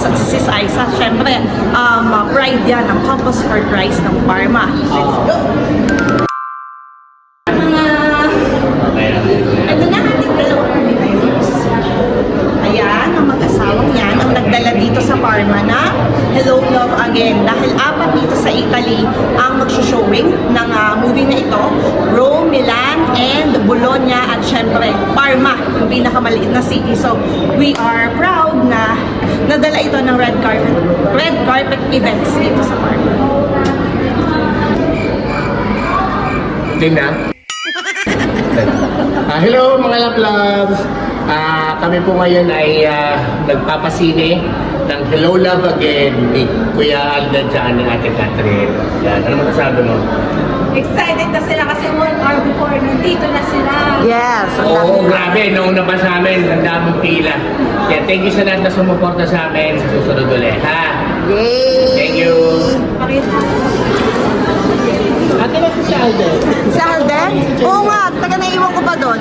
of Sis Aiza. Siyempre, pride yan ng Compass for Christ ng Parma. Let's go! Ito na ating dalawang reviews. Ayan, ang mag-asawang yan ang nagdala dito sa Parma na Hello Love Again. Dahil apat dito sa Italy ang magsushowing ng movie na ito. Rome, Milan, and Bologna, at syempre Parma, yung pinakamaliit na city. So we are proud na nadala ito ng red carpet events dito sa Parma. Tina? Hello mga love-loves! Kami po ngayon ay nagpapasine ng Hello Love Again ni Kuya Alda dyan ni Ate Catherine. Yan. Ano masasabi mo? Excited na sila kasi 1 hour before nandito na sila. Yes! Oo, grabe. Noong pa sa amin, ang daming pila. Kaya thank you sa lahat na sumuporta sa amin sa susunod ulit, ha? Yay! Thank you! Ate na si Alden. Si Alden? Oo nga, taga naiwan ko ba doon?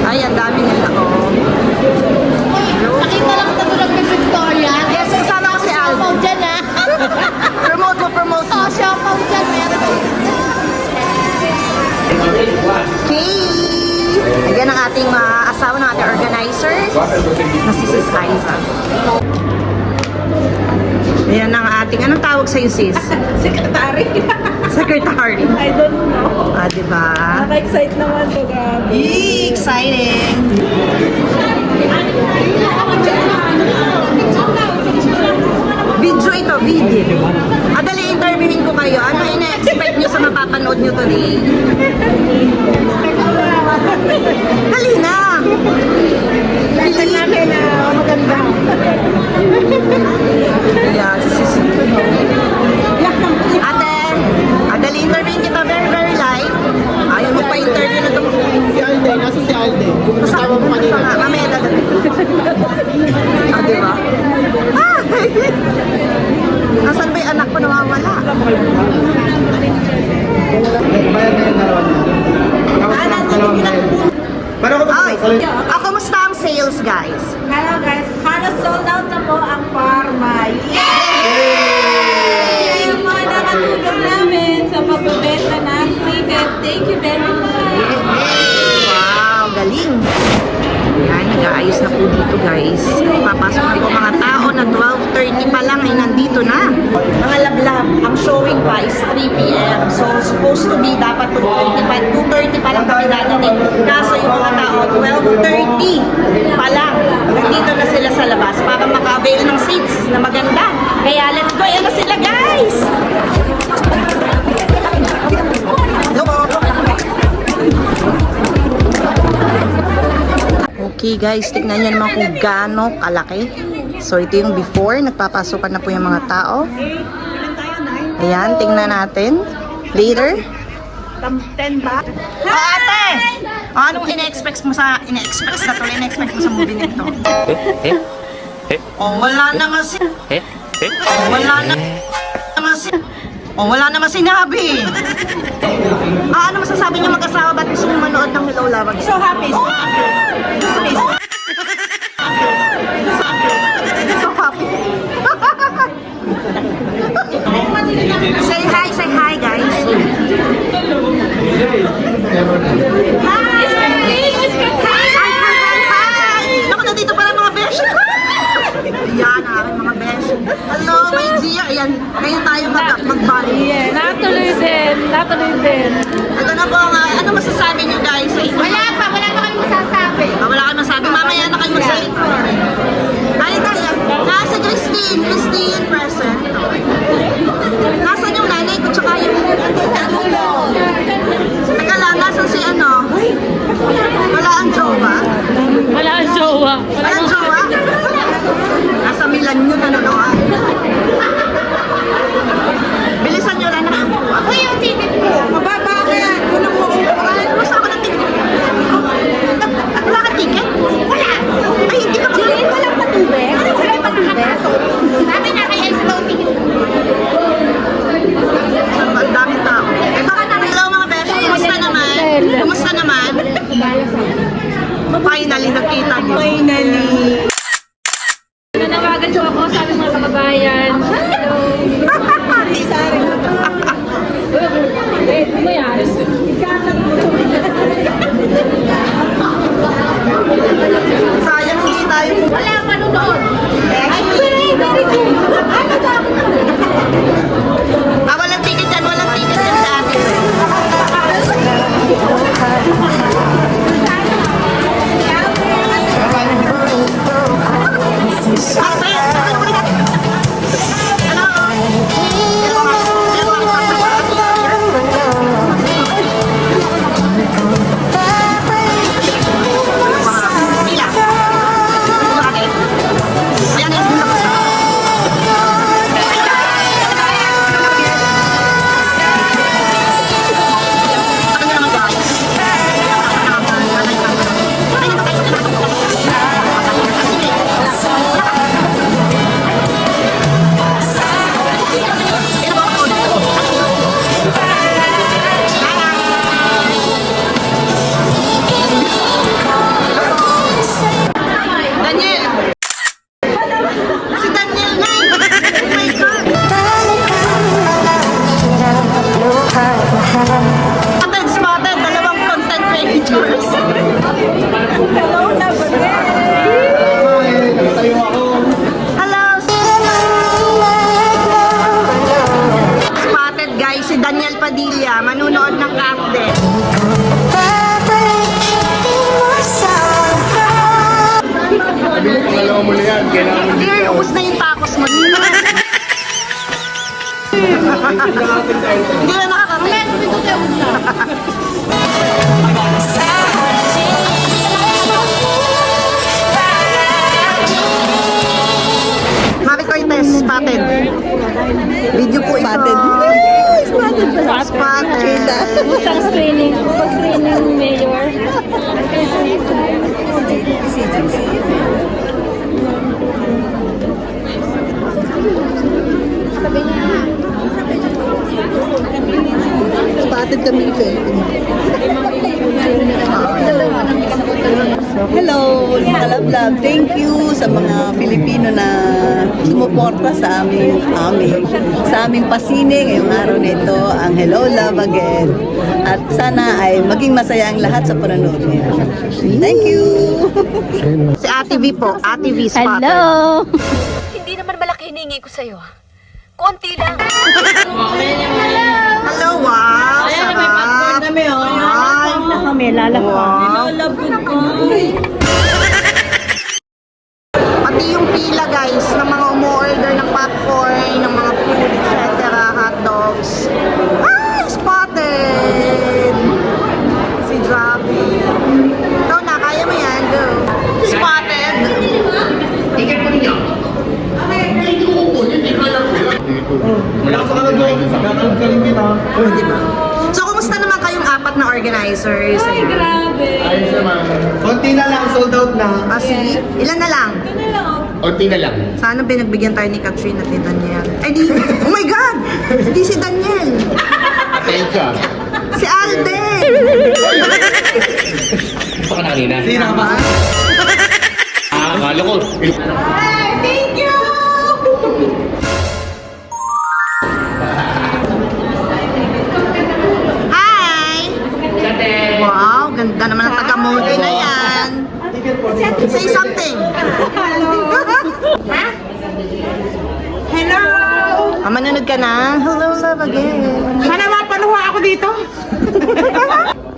Ay, ang dami nila ko. Nakita lang na tulog ni Victoria. Yes, kasama ko si Alden. Shoutout dyan ha. Promote mo, promote mo. Oh, shoutout dyan. Meron. Okay! Ayan ang ating asawa ng ating organizer na si Sis Aiza. Ayan ang ating, anong tawag sa'yo, sis? Secretary. Secretary. I don't know. Diba? Naka-excite naman to, grabe. Yee, exciting! Video ito, video. Dali, interviewin ko kayo. Ano ina-expect nyo sa mapapanood nyo today? Dali na! Expect namin na maganda. Yeah, ate, dali, interviewin kita very, very live. Ayaw mo pa interview na ito. Si Alde, nasa si Alde. Kasama mo kanina. Mamaya dadating. Diba? Nasaan ba yung anak ko nawawala? Nagbayad na yung dalawa niya. Dalawang bayad. Pero ako Ay, kumusta ang sales, guys? Hello guys, halos sold out na po ang Parma. Yay! Yung mga nakatulong namin sa pagbebenta ng ticket. Thank you very much. Wow, galing. Yan, nag-aayos na po dito, guys. Papasok na po mga tao na 12:30 pa lang ay nandito na. Mga lablab, ang showing pa is 3 p.m. So, supposed to be dapat 2:30 pa lang kami dadating. Kaso yung mga tao, 12:30 pa lang. Nandito na sila sa labas para maka-avail ng seats na maganda. Kaya let's go. Yan na sila, guys! Okay guys, tignan nyo naman kung gaano kalaki. So ito yung before, nagpapasokan na po yung mga tao. Ayan, tingnan natin. Later. 10 ba? Ate! Anong ina-expect mo sa ina-expect mo sa movie nito? Oh, wala na nga si... wala naman sinabi. Ano masasabi niyo mag-asawa? Ba't gusto niyo manood ng Hello Love Again? So happy. So happy. Say hi guys. Hi! Naku, nandito pala mga besh. Ayan, aking mga besh. Hello, my dear. Ayan, ngayon tayo mag-bali. Yes. Natuloy din. Ito na po nga. Ano masasabi niyo guys? Wala pa kami masasabi. Wala kayo masabi. Mamaya na kayo magsalita. Ay, tayo. Nasa Christine present. Nasaan yung nanay ko tsaka yung... Teka lang, nasan si ano? Wala ang jowa? Wala ang jowa. Wala ang jowa? Nasa Milan yun, ano naman? Bilisan nyo lang na kayong buwa. Uy, yung ticket ko. Mababa kaya. Unang mo upuan. Basta ako ng ticket. Wala ka ticket? Wala. Ay, hindi ka Walang patube. Walang patube. Sabi na kaya sa Padilla, manunood ng Captain. Pangalawa mo na yan. Kailangan mo Dear, ubus na yung tacos mo. Hindi na nakakaroon. Mami Cortez, spotted. Video po ito. Spotted. Isang screening. Pag-screening mayor. Spotted kami ito. Hello, Love. Thank you sa mga Pilipino na sumuporta sa aming pasine ngayong araw nito, ang Hello Love Again. At sana ay maging masaya ang lahat sa panonood niya. Thank you! Si Ate V po. Ate V spotted. Hello! Hindi naman malaki hiningi ko sa'yo. Konti lang. Hello, wow. Sarap. Ay, Na kami, lalakpan. wow. Love good ko. Pati yung pila guys, ng mga umu-order ng popcorn, ng mga food, etc. Hot dogs. Ay, spotted! Si Javi. Ikaw na, kaya mo yan, go. Spotted! Ikat mo niya. Hindi ko kukunin. Hindi ko alam. Malakas ka na doon. Nakakalgaling din ha. So, kumusta naman kayong apat na organizers? Ay, grabe. Ayos naman. Konti na lang, sold out na. Kasi, ilan na lang? Ano lang? Unti na lang. Sana pinagbigyan tayo ni Katrina at ni Daniel. Ay, di, oh my God! Hindi si Daniel. Atensya. Si Alden! Ito ka na kanina. Sina ba? Akala ko. Thank you! Hi! Wow, ganda naman ang taga-movie na yan. Say something. Ha? Hello! Manunod ka na? Hello, love again. Sana mapanuha ako dito.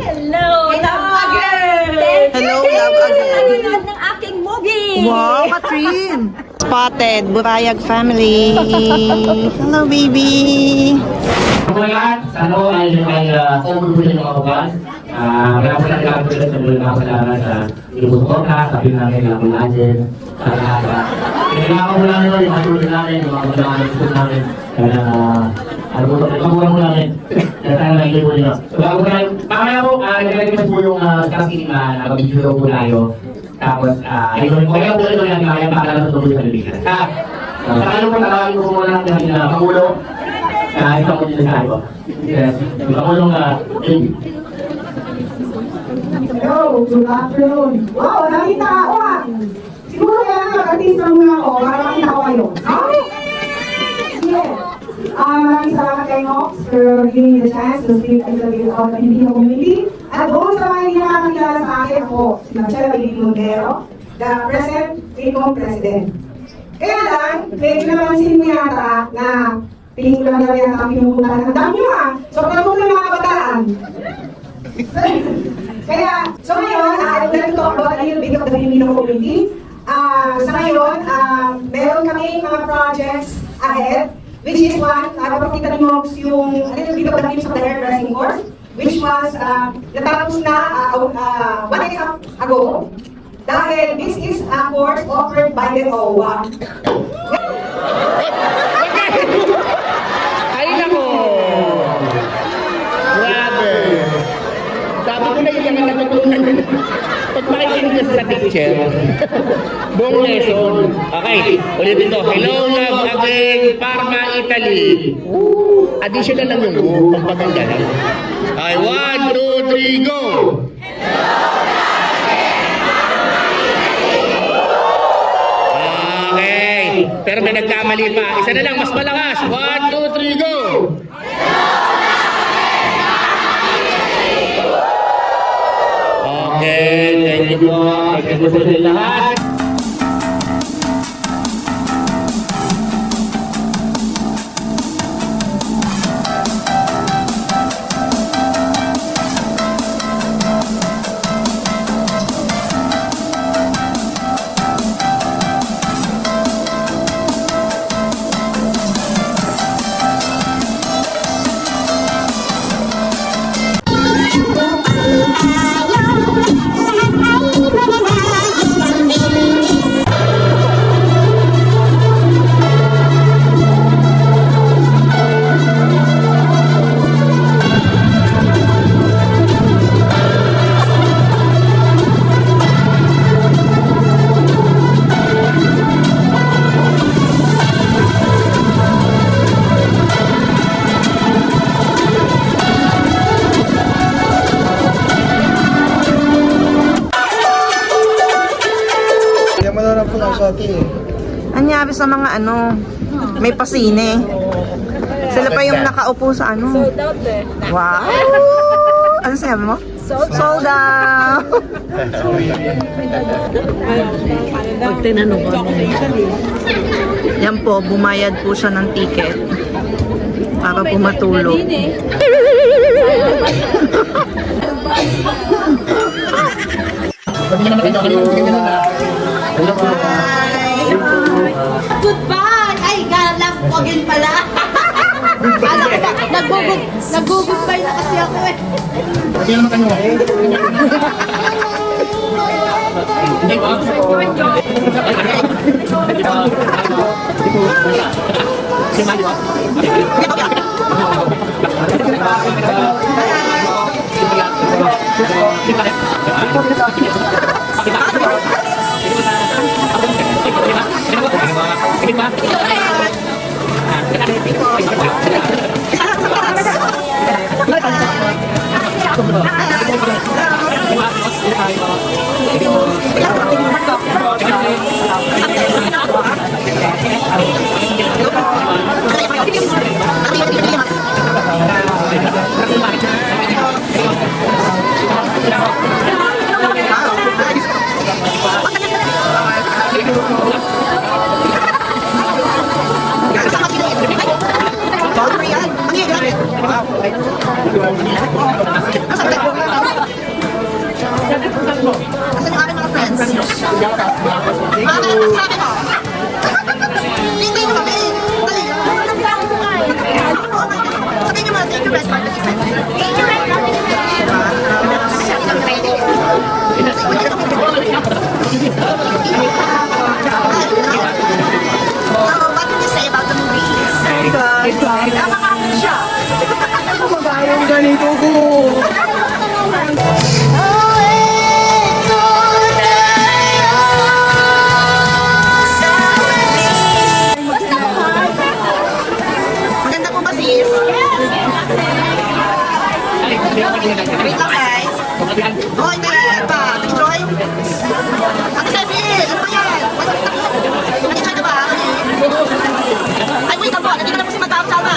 Hello! Love again! Hello, love again. Nanonood ng aking movie! Wow, Katrin! Spotted, Burayag family. Hello, baby. Mga lahat, sana ko ay overbulin ng mga bukas. Kaya po lang kami sa mga kasalanan sa ilubos ko na, sabi namin ng mga natin, sa lahat. Kailangan mo lang yun, yung matulog namin, yung mga kailangan ng school namin. Kaya magulang mo namin. Kaya tayo lang ilibos nyo. So bago po tayo, mamaya po, naglalagay po yung kasi na pag-video po tayo. Tapos, ayun po, kaya po ito yung kaya para sa tuloy sa Pilipinas. Sa kayo po, nakawin ko muna natin ang Pangulo. Ito ko din sa iyo. Yes. Pangulo Hello, good afternoon. Wow, nakita ako ah. Siguro kaya nag-artista muna ako para makita ko kayo. Okay? Yes. Maraming salamat kay Nox for giving me the chance to speak in the Filipino community. At doon sa mga hindi nakakilala sa akin ako, si Marcela Bailey Montero, the present Philippine President. Kaya lang, medyo napansin mo yata na tingin ko lang na rin ang pinupuntahan. Ang dami nyo ah! So, pag mo ng mga kabataan. Kaya, so ngayon, I would like to talk about a little bit of the Filipino community. Sa ngayon, meron kami mga projects ahead, which is one, napapakita ni Mox yung a little bit of the tips of the hairdressing course, which was natapos na 1 and a half ago. Dahil this is a course offered by the OWA. Ay, nako! Grabe! Sabi ko na yung mga natutunan. Pag makikinig ka sa teacher, buong lesson. Okay, ulitin ko. Hello, love again, Parma, Italy. Additional lang yung pagpaganda lang. Okay, 1, 2, 3, go! Okay, pero may nagkamali pa. Isa na lang, mas malakas. 1, 2, 3, go! Okay, thank you po. Thank you po sa lahat. sumali sa mga ano, may pasine. Sila pa yung nakaupo sa ano. Sold out eh. Wow! Ano sabi mo? Sold out! Pag tinanong ko, Yan po, bumayad po siya ng ticket para po matulog. goodbye! Ay, galap ko again pala. Alam ko ba, nag-goodbye na kasi ako eh. Asan yung aming mga friends? Bakit? Sabi mo? Hindi mo kami! Dali! Sabihin niyo muna, take your red carpet event. Take your red carpet So, what can you say about the movie? Napakakit siya! Yung ganito ko. Maganda po ba sis? Wait lang guys. Oh, hindi. Ano ba? Nag-enjoy? Ate Cecil, ano ba yan? Nag-enjoy ka ba? Ay, wait lang po. Nandito na po si Madam Salma.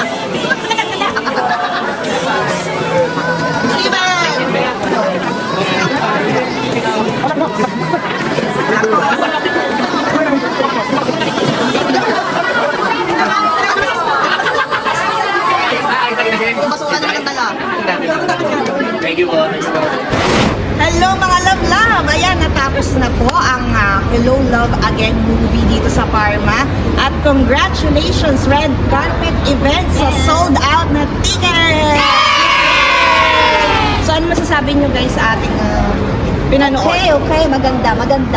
Steven! Pasukan naman ang dala. Thank you po. Hello mga love-love! Ayan, natapos na po ang Hello Love Again movie dito sa Parma. At congratulations, Red Carpet event sa sold out na ticket! So ano masasabi nyo guys sa ating pinanood? Okay, maganda.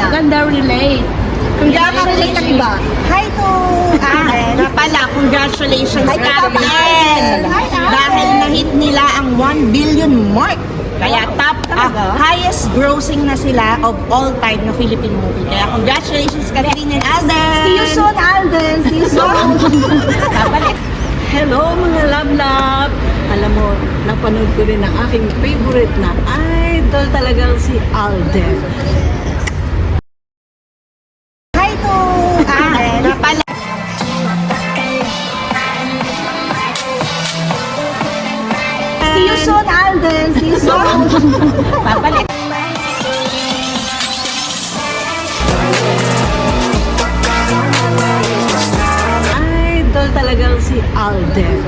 Ganda relate. Congratulations! Iba. Hi to nga pala, congratulations Carmen! Dahil na-hit nila ang 1 billion mark. Kaya top, highest grossing na sila of all time na Philippine movie. Kaya congratulations Catherine and Alden! See you soon, Alden. See you soon. Babalik. Hello mga love-love! Alam mo, napanood ko rin ang aking favorite na idol talagang si Alden. Hi to nga pala. See you soon, Alden. See you soon. Babalik. Idol talagang si Alden.